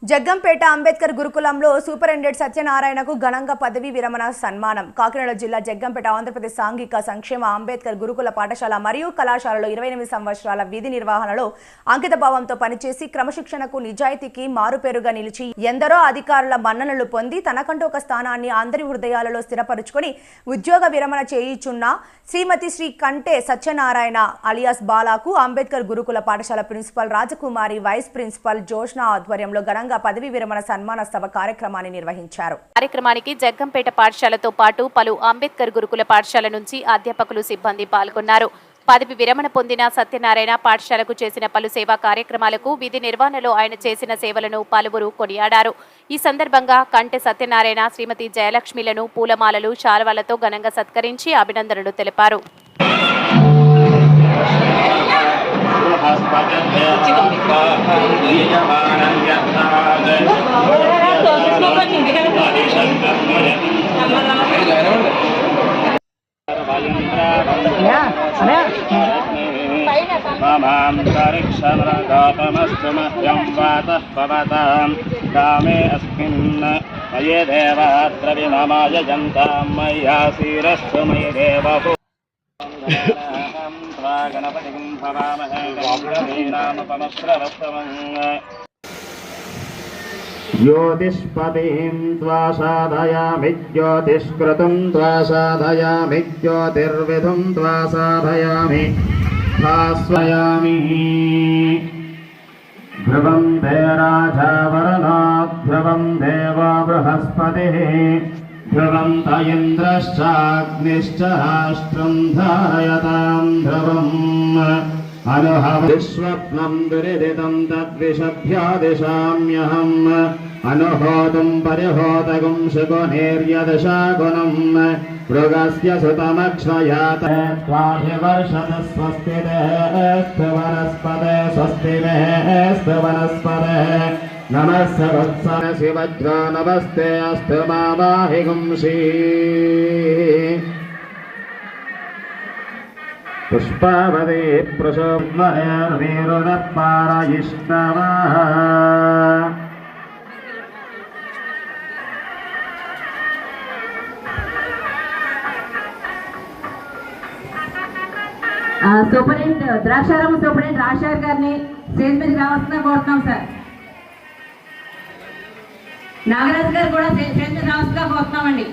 జగ్గంపేట అంబేద్కర్ గురుకులంలో సూపరింటెండెంట్ సత్యనారాయణకు ఘనంగా పదవీ విరమణ సన్మానం. కాకినాడ జిల్లా జగ్గంపేట ఆంధ్రప్రదేశ్ సాంఘిక సంక్షేమ అంబేద్కర్ గురుకుల పాఠశాల మరియు కళాశాలలో 28 సంవత్సరాల విధి నిర్వహణలో అంకితభావంతో పనిచేసి క్రమశిక్షణకు నిజాయితీకి మారుపేరుగా నిలిచి ఎందరో అధికారుల మన్ననలు పొంది తనకంటూ ఒక స్థానాన్ని అందరి హృదయాలలో స్థిరపరుచుకొని ఉద్యోగ విరమణ చేయుచున్న శ్రీమతి శ్రీ కంటే సత్యనారాయణ అలియాస్ బాలాకు అంబేద్కర్ గురుకుల పాఠశాల ప్రిన్సిపల్ రాజకుమారి, వైస్ ప్రిన్సిపల్ జోష్న ఆధ్వర్యంలో ఘనంగా పదవీ విరమణ సన్మాన సభ కార్యక్రమాన్ని నిర్వహించారు. కార్యక్రమానికి జగ్గంపేట పాఠశాలతో పాటు పలు అంబేద్కర్ గురుకుల పాఠశాల నుంచి అధ్యాపకులు, సిబ్బంది పాల్గొన్నారు. పదవి విరమణ పొందిన సత్యనారాయణ పాఠశాలకు చేసిన పలు సేవా కార్యక్రమాలకు, విధి నిర్వహణలో ఆయన చేసిన సేవలను పలువురు కొనియాడారు. ఈ సందర్భంగా కంటె సత్యనారాయణ, శ్రీమతి జయలక్ష్మిలను పూలమాలలు, శాలువాలతో ఘనంగా సత్కరించి అభినందనలు తెలిపారు. मामान्तरिक्षमरगातमस्तु मह्यं वातः पवतां कामे अस्मिन् मये देवाद्रविममाय जन्तां मय्यासीरस्तु मयि देवभू गणपतिं भवामहे गणपतीनामपमस्रवस्तमं ज्योतिष्पतिं त्वा साधयामि ज्योतिष्कृतं त्वा साधयामि ज्योतिर्विधुं त्वा साधयामि भास्वयामि ध्रुवं ते राजा वरनो ध्रुवं देवो बृहस्पतिः ध्रुवं त इन्द्रश्चाग्निश्च राष्ट्रं धारयतां ध्रुवम् अनुहव स्वप्नं दुरिदितं तद्विषभ्यादिशाम्यहम् अनुहोतं परिहोतगुं शुकुनेर्यदशागुणं मृगस्य सुतमक्ष्मयात त्वाभिवर्षतः स्वस्ति मेऽस्तु वनस्पते स्वस्ति मेऽस्तु वनस्पते नमस्य वत्सनसि वज्रो नमस्ते अस्तु मावाहि गुंसि पुष्पावती प्रशोभ्महेर्वीरुणः पारयिष्णवः సూపరింటెండెంట్ ద్రాక్షారామ సూపరింటెండెంట్ రాజశేఖర్ గారిని స్టేజ్ మీదకి రావాల్సిందిగా కోరుతున్నాం సార్. నాగరాజు గారు కూడా స్టేజ్ మీద రావాల్సిందిగా కోరుతున్నామండి.